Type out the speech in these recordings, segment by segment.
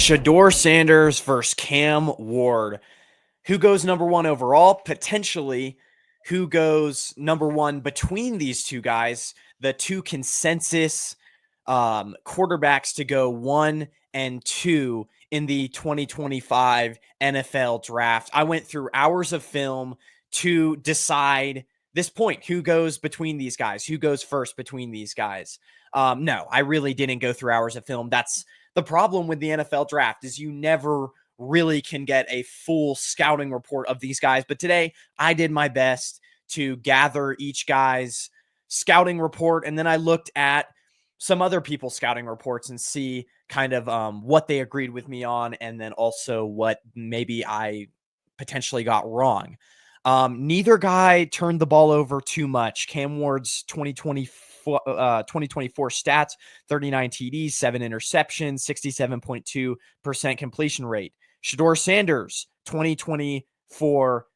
Shedeur Sanders versus Cam Ward. Who goes number one overall? Potentially. Who goes number one between these two guys? The two consensus quarterbacks to go 1 and 2 in the 2025 NFL draft. I went through hours of film to decide this point. Who goes between these guys? Who goes first between these guys? No, I really didn't go through hours of film. That's the problem with the NFL draft, is you never really can get a full scouting report of these guys. But today I did my best to gather each guy's scouting report. And then I looked at some other people's scouting reports and see kind of what they agreed with me on. And then also what maybe I potentially got wrong. Neither guy turned the ball over too much. Cam Ward's 2024 stats: 39 TDs, 7 interceptions, 67.2% completion rate. Shedeur Sanders, 2024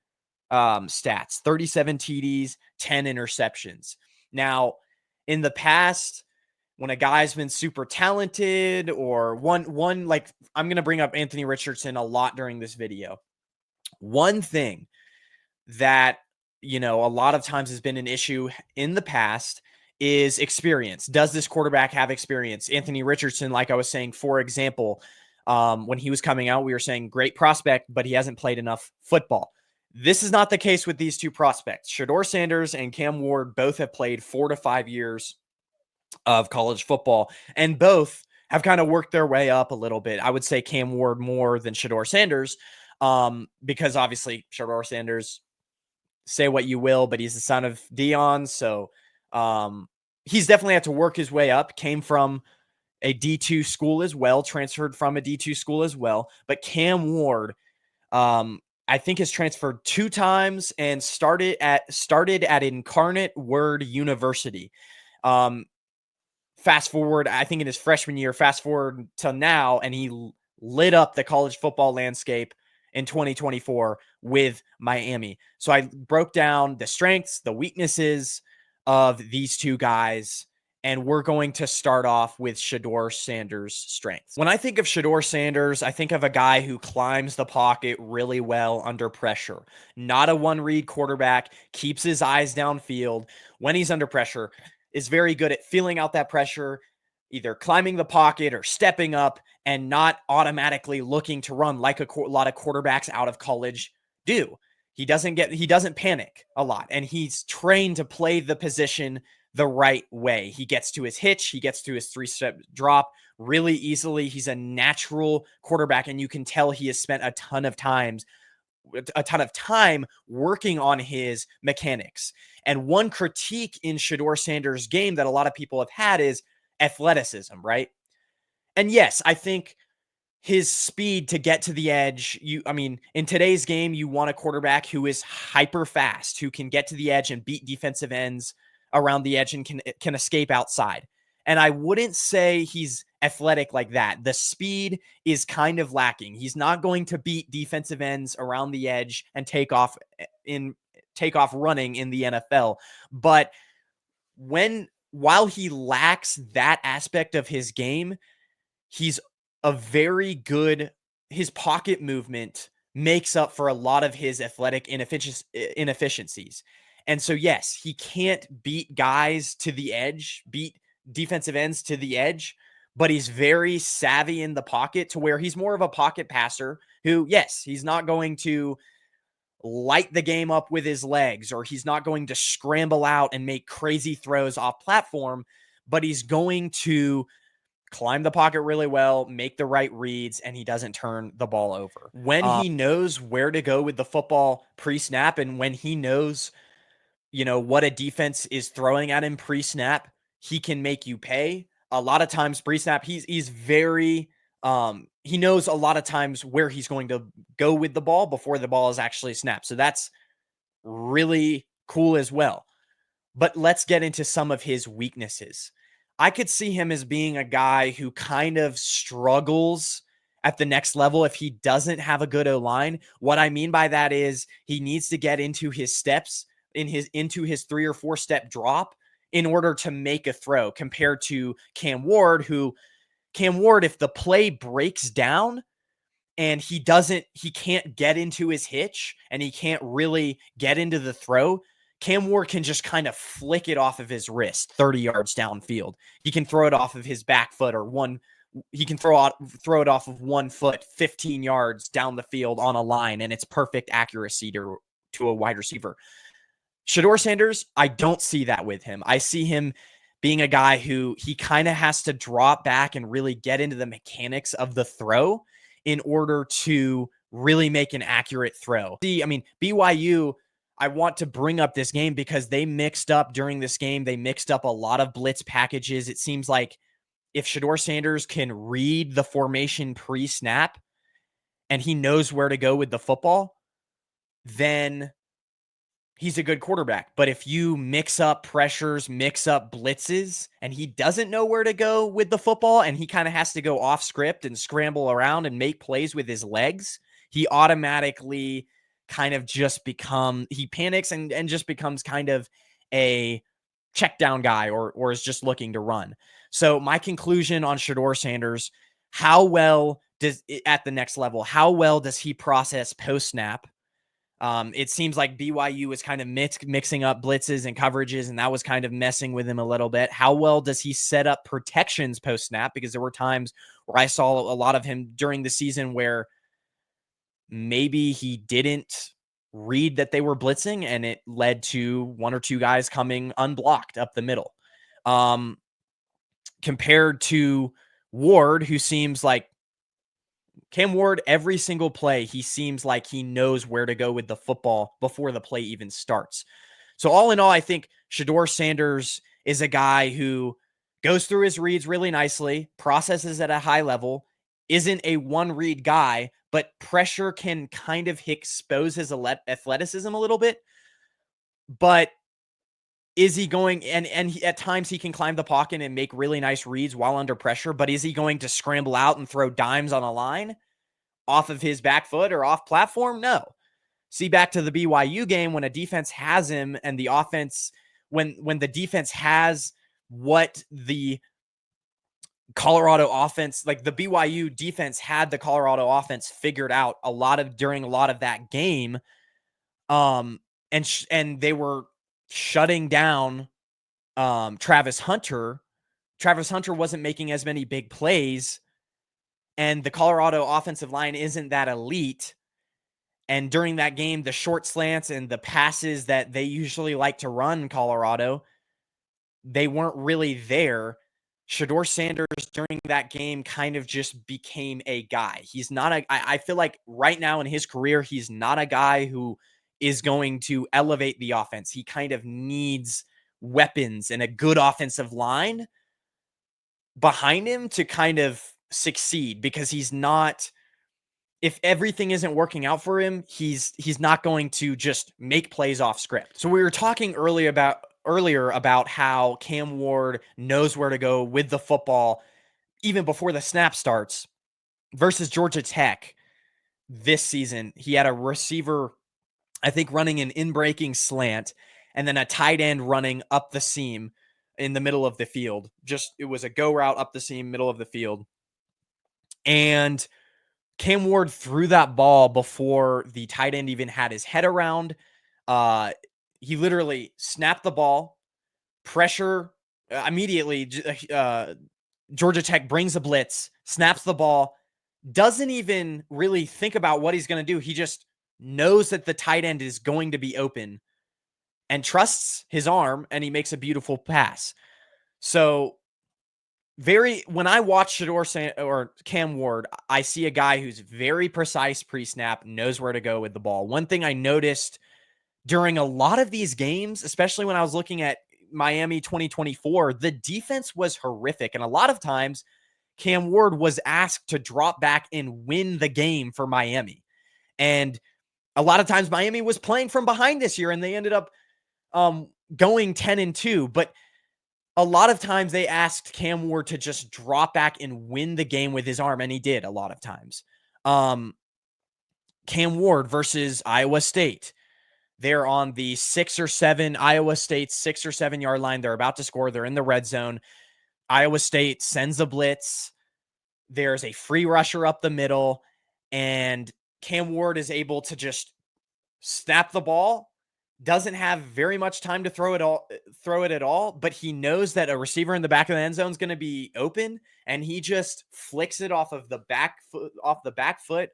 stats: 37 TDs, 10 interceptions. Now, in the past, when a guy's been super talented, or one like, I'm going to bring up Anthony Richardson a lot during this video. One thing that, a lot of times has been an issue in the past is experience. Does this quarterback have experience? Anthony Richardson, like I was saying, for example, when he was coming out, we were saying great prospect, but he hasn't played enough football. This is not the case with these two prospects. Shedeur Sanders and Cam Ward both have played 4 to 5 years of college football, and both have kind of worked their way up a little bit. I would say Cam Ward more than Shedeur Sanders, because obviously Shedeur Sanders, say what you will, but he's the son of Dion. So he's definitely had to work his way up. Came from a D2 school as well, transferred from a D2 school as well. But Cam Ward, I think, has transferred 2 times and started at Incarnate Word University. Fast forward, I think in his freshman year, fast forward to now, and he lit up the college football landscape in 2024 with Miami. So I broke down the strengths, the weaknesses of these two guys, and we're going to start off with Shedeur Sanders' strengths. When I think of Shedeur Sanders, I think of a guy who climbs the pocket really well under pressure. Not a one-read quarterback, keeps his eyes downfield when he's under pressure, is very good at feeling out that pressure, either climbing the pocket or stepping up, and not automatically looking to run like a lot of quarterbacks out of college do. He doesn't panic a lot, and he's trained to play the position the right way. He gets to his hitch, he gets to his 3-step drop really easily. He's a natural quarterback, and you can tell he has spent a ton of time working on his mechanics. And one critique in Shedeur Sanders' game that a lot of people have had is athleticism, right? And yes, I think his speed to get to the edge, in today's game, you want a quarterback who is hyper fast, who can get to the edge and beat defensive ends around the edge and can escape outside. And I wouldn't say he's athletic like that. The speed is kind of lacking. He's not going to beat defensive ends around the edge and take off running in the NFL. But while he lacks that aspect of his game, he's a very good, his pocket movement makes up for a lot of his athletic inefficiencies. And so, yes, he can't beat guys to the edge, beat defensive ends to the edge, but he's very savvy in the pocket to where he's more of a pocket passer who, yes, he's not going to light the game up with his legs, or he's not going to scramble out and make crazy throws off platform, but he's going to climb the pocket really well, make the right reads, and he doesn't turn the ball over. When he knows where to go with the football pre-snap, and when he knows, what a defense is throwing at him pre-snap, he can make you pay. A lot of times pre-snap, he's very he knows a lot of times where he's going to go with the ball before the ball is actually snapped. So that's really cool as well. But let's get into some of his weaknesses. I could see him as being a guy who kind of struggles at the next level if he doesn't have a good O-line. What I mean by that is he needs to get into his steps, into his 3 or 4 step drop in order to make a throw, compared to Cam Ward, who Cam Ward, if the play breaks down and he can't get into his hitch and he can't really get into the throw, Cam Ward can just kind of flick it off of his wrist 30 yards downfield. He can throw it off of his back foot he can throw it off of 1 foot 15 yards down the field on a line, and it's perfect accuracy to a wide receiver. Shedeur Sanders, I don't see that with him. I see him being a guy who he kind of has to drop back and really get into the mechanics of the throw in order to really make an accurate throw. See, I mean, BYU, I want to bring up this game because they mixed up during this game. They mixed up a lot of blitz packages. It seems like if Shedeur Sanders can read the formation pre-snap and he knows where to go with the football, then he's a good quarterback. But if you mix up pressures, mix up blitzes, and he doesn't know where to go with the football, and he kind of has to go off script and scramble around and make plays with his legs, he automatically kind of just he panics and just becomes kind of a check down guy or is just looking to run. So my conclusion on Shedeur Sanders, at the next level, how well does he process post snap? It seems like BYU was kind of mixing up blitzes and coverages, and that was kind of messing with him a little bit. How well does he set up protections post snap? Because there were times where I saw a lot of him during the season where maybe he didn't read that they were blitzing, and it led to 1 or 2 guys coming unblocked up the middle. Compared to Ward, who seems like Cam Ward, every single play, he seems like he knows where to go with the football before the play even starts. So all in all, I think Shedeur Sanders is a guy who goes through his reads really nicely, processes at a high level, isn't a one-read guy, but pressure can kind of expose his athleticism a little bit. But is he going, at times he can climb the pocket and make really nice reads while under pressure, but is he going to scramble out and throw dimes on a line off of his back foot or off platform? No. See, back to the BYU game, when a defense has him and the offense, when the defense has what the Colorado offense, like the BYU defense had the Colorado offense figured out during a lot of that game. And they were shutting down Travis Hunter. Travis Hunter wasn't making as many big plays, and the Colorado offensive line isn't that elite. And during that game, the short slants and the passes that they usually like to run Colorado, they weren't really there. Shedeur Sanders during that game kind of just became a guy. He's not I feel like right now in his career, he's not a guy who is going to elevate the offense. He kind of needs weapons and a good offensive line behind him to kind of succeed, because he's not, if everything isn't working out for him, he's not going to just make plays off script. So we were talking earlier about how Cam Ward knows where to go with the football even before the snap starts. Versus Georgia Tech this season, he had a receiver, I think, running an in-breaking slant, and then a tight end running up the seam in the middle of the field. It was a go route up the seam, middle of the field. And Cam Ward threw that ball before the tight end even had his head around. He literally snapped the ball, pressure immediately. Georgia Tech brings a blitz, snaps the ball, doesn't even really think about what he's going to do. He just knows that the tight end is going to be open and trusts his arm, and he makes a beautiful pass. So when I watch Shedeur or Cam Ward, I see a guy who's very precise pre-snap, knows where to go with the ball. One thing I noticed during a lot of these games, especially when I was looking at Miami 2024, the defense was horrific. And a lot of times Cam Ward was asked to drop back and win the game for Miami. And a lot of times Miami was playing from behind this year, and they ended up going 10-2. But a lot of times they asked Cam Ward to just drop back and win the game with his arm, and he did a lot of times. Cam Ward versus Iowa State. They're on the 6 or 7, Iowa State's 6 or 7 yard line. They're about to score. They're in the red zone. Iowa State sends a blitz. There's a free rusher up the middle, and Cam Ward is able to just snap the ball, doesn't have very much time to throw it at all, but he knows that a receiver in the back of the end zone is going to be open, and he just flicks it off of the back foot,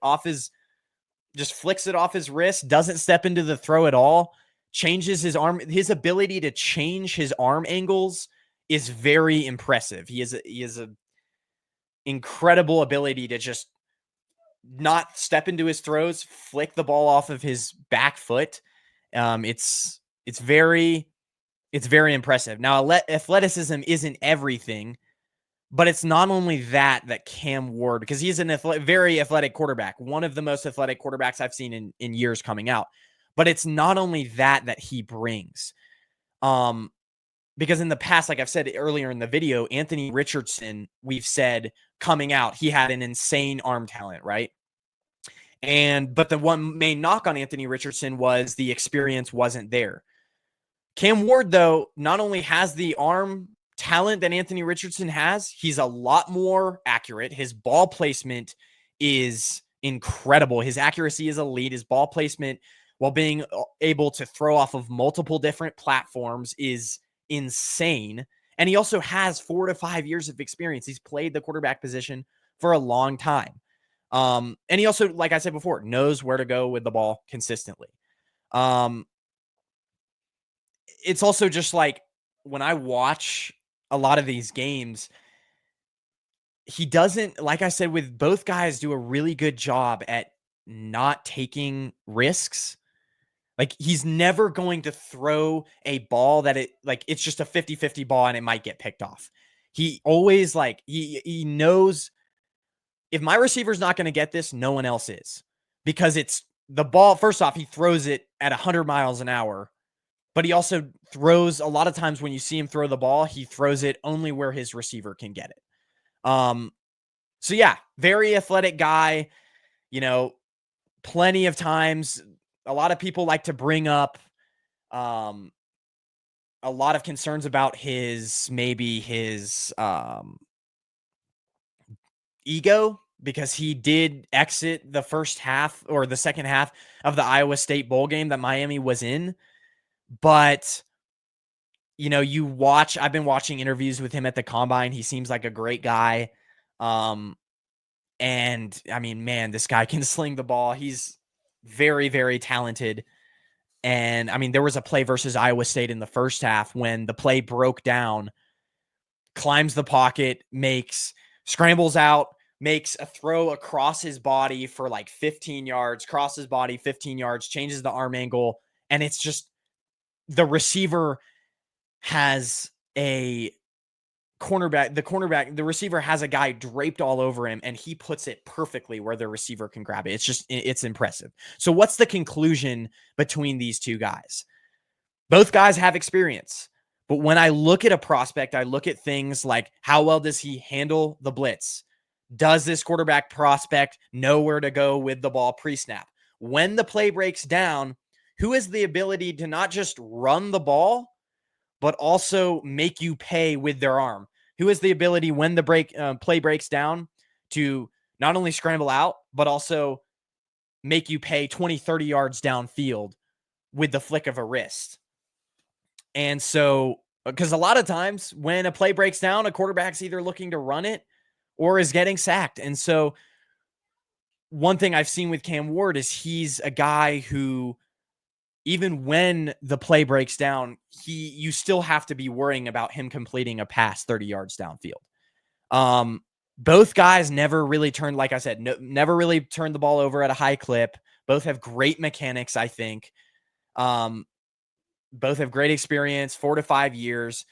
just flicks it off his wrist, doesn't step into the throw at all, changes his arm. His ability to change his arm angles is very impressive. He has a incredible ability to just not step into his throws, flick the ball off of his back foot. It's very impressive. Now, athleticism isn't everything, but it's not only that Cam Ward, because he's an very athletic quarterback, one of the most athletic quarterbacks I've seen in years coming out. But it's not only that he brings. Because in the past, like I've said earlier in the video, Anthony Richardson, we've said coming out, he had an insane arm talent, right? But the one main knock on Anthony Richardson was the experience wasn't there. Cam Ward, though, not only has the arm talent that Anthony Richardson has, he's a lot more accurate. His ball placement is incredible. His accuracy is elite. His ball placement, while being able to throw off of multiple different platforms, is insane. And he also has 4 to 5 years of experience. He's played the quarterback position for a long time. And he also, like I said before, knows where to go with the ball consistently. It's also just like when I watch a lot of these games, he doesn't, like I said, with both guys, do a really good job at not taking risks. Like, he's never going to throw a ball that it's just a 50-50 ball and it might get picked off. He always he knows if my receiver's not going to get this, no one else is, because it's the ball. First off, he throws it at 100 miles an hour, but he also throws a lot of times when you see him throw the ball, he throws it only where his receiver can get it. So yeah, very athletic guy, plenty of times. A lot of people like to bring up a lot of concerns about his ego, because he did exit the first half or the second half of the Iowa State bowl game that Miami was in. But, I've been watching interviews with him at the combine. He seems like a great guy. And I mean, man, this guy can sling the ball. He's very, very talented. And I mean, there was a play versus Iowa State in the first half when the play broke down, climbs the pocket, scrambles out, makes a throw across his body for like 15 yards, crosses body 15 yards, changes the arm angle. And it's just, the receiver has the receiver has a guy draped all over him, and he puts it perfectly where the receiver can grab it. It's impressive. So what's the conclusion between these two guys? Both guys have experience, but when I look at a prospect, I look at things like, how well does he handle the blitz? Does this quarterback prospect know where to go with the ball pre-snap? When the play breaks down, who has the ability to not just run the ball, but also make you pay with their arm? Who has the ability, when the play breaks down, to not only scramble out, but also make you pay 20, 30 yards downfield with the flick of a wrist? And so, because a lot of times when a play breaks down, a quarterback's either looking to run it or is getting sacked. And so one thing I've seen with Cam Ward is he's a guy who, even when the play breaks down, you still have to be worrying about him completing a pass 30 yards downfield. Both guys never really turned, like I said, never really turned the ball over at a high clip. Both have great mechanics, I think. Both have great experience, 4 to 5 years.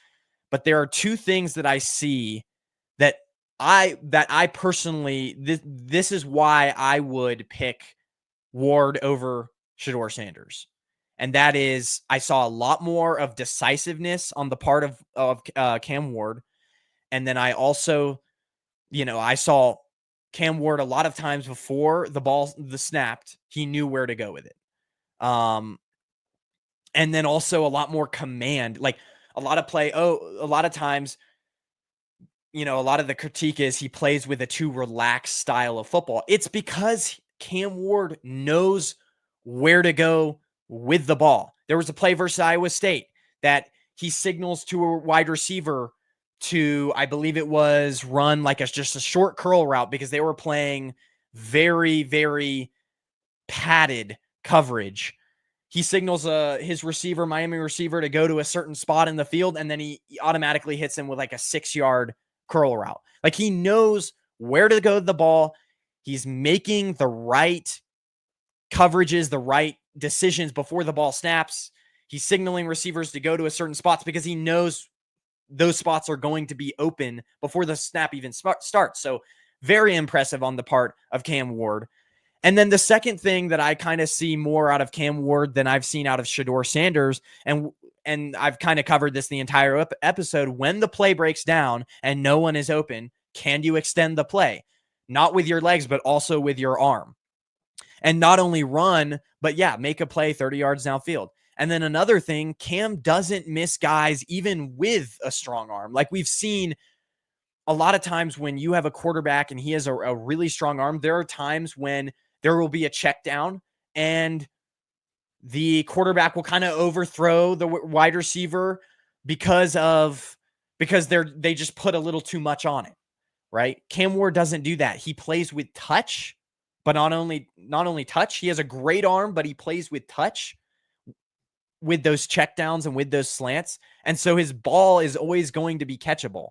But there are two things that I see that I personally, this is why I would pick Ward over Shedeur Sanders. And that is, I saw a lot more of decisiveness on the part of Cam Ward. And then I also, I saw Cam Ward a lot of times before the snapped, he knew where to go with it. And then also a lot more command, like a lot of times, a lot of the critique is he plays with a too relaxed style of football. It's because Cam Ward knows where to go with the ball. There was a play versus Iowa State that he signals to a wide receiver to, I believe it was, run like just a short curl route because they were playing very, very padded coverage. He signals his receiver, Miami receiver, to go to a certain spot in the field, and then he automatically hits him with like a 6-yard curl route. Like, he knows where to go with the ball. He's making the right coverages, the right decisions before the ball snaps. He's signaling receivers to go to a certain spots because he knows those spots are going to be open before the snap even starts. So very impressive on the part of Cam Ward. And then the second thing that I kind of see more out of Cam Ward than I've seen out of Shedeur Sanders, and I've kind of covered this the entire episode, when the play breaks down and no one is open, can you extend the play? Not with your legs, but also with your arm. And not only run, but make a play 30 yards downfield. And then another thing, Cam doesn't miss guys even with a strong arm. Like, we've seen a lot of times when you have a quarterback and he has a really strong arm, there are times when there will be a check down and the quarterback will kind of overthrow the wide receiver because they just put a little too much on it, right? Cam Ward doesn't do that. He plays with touch, but not only touch, he has a great arm, but he plays with touch with those checkdowns and with those slants. And so his ball is always going to be catchable,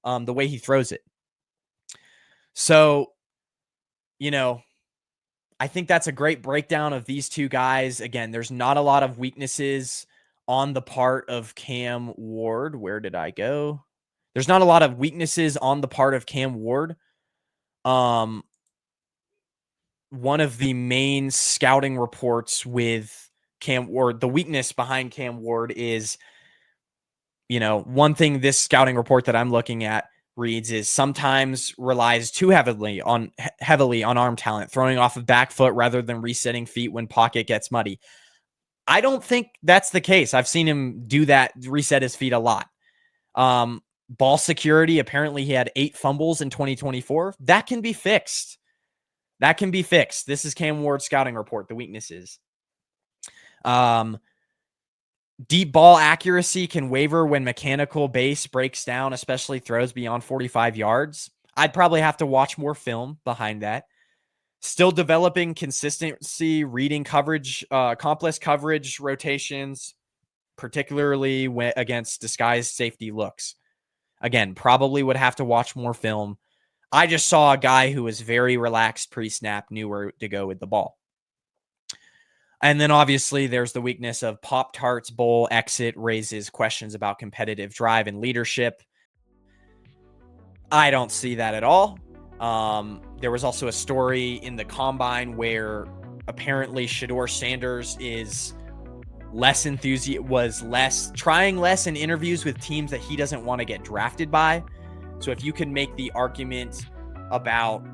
the way he throws it. So, I think that's a great breakdown of these two guys. Again, there's not a lot of weaknesses on the part of Cam Ward. Where did I go? There's not a lot of weaknesses on the part of Cam Ward. One of the main scouting reports with Cam Ward, the weakness behind Cam Ward is, one thing this scouting report that I'm looking at reads is sometimes relies too heavily on arm talent, throwing off of back foot rather than resetting feet when pocket gets muddy. I don't think that's the case. I've seen him do that, reset his feet a lot. Ball security, apparently he had 8 fumbles in 2024. That can be fixed. This is Cam Ward's scouting report, the weaknesses. Deep ball accuracy can waver when mechanical base breaks down, especially throws beyond 45 yards. I'd probably have to watch more film behind that. Still developing consistency, reading coverage, complex coverage rotations, particularly against disguised safety looks. Again, probably would have to watch more film. I just saw a guy who was very relaxed pre-snap, knew where to go with the ball. And then obviously there's the weakness of Pop-Tarts Bowl exit raises questions about competitive drive and leadership. I don't see that at all. There was also a story in the Combine where apparently Shedeur Sanders is trying less in interviews with teams that he doesn't want to get drafted by. So if you can make the argument about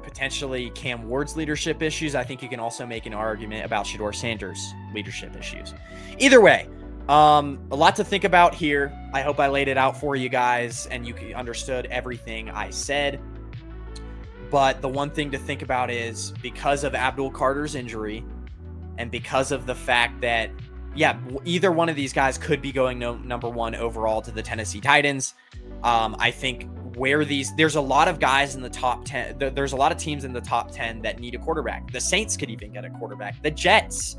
potentially Cam Ward's leadership issues, I think you can also make an argument about Shedeur Sanders' leadership issues. Either way, a lot to think about here. I hope I laid it out for you guys and you understood everything I said. But the one thing to think about is, because of Abdul Carter's injury and because of the fact that, either one of these guys could be going number 1 overall to the Tennessee Titans. I think there's a lot of guys in the top 10. There's a lot of teams in the top 10 that need a quarterback. The Saints could even get a quarterback. The Jets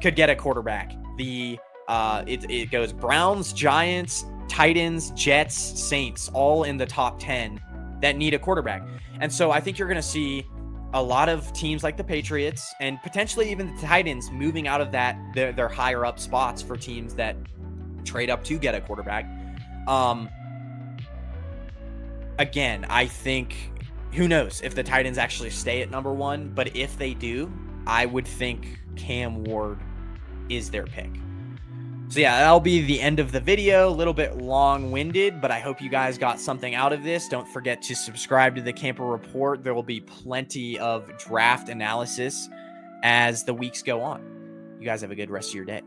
could get a quarterback. It goes Browns, Giants, Titans, Jets, Saints, all in the top 10 that need a quarterback. And so I think you're going to see a lot of teams like the Patriots and potentially even the Titans moving out of their higher up spots for teams that trade up to get a quarterback. Again, I think, who knows if the Titans actually stay at number 1, but if they do, I would think Cam Ward is their pick. So that'll be the end of the video. A little bit long-winded, but I hope you guys got something out of this. Don't forget to subscribe to the Camper Report. There will be plenty of draft analysis as the weeks go on. You guys have a good rest of your day.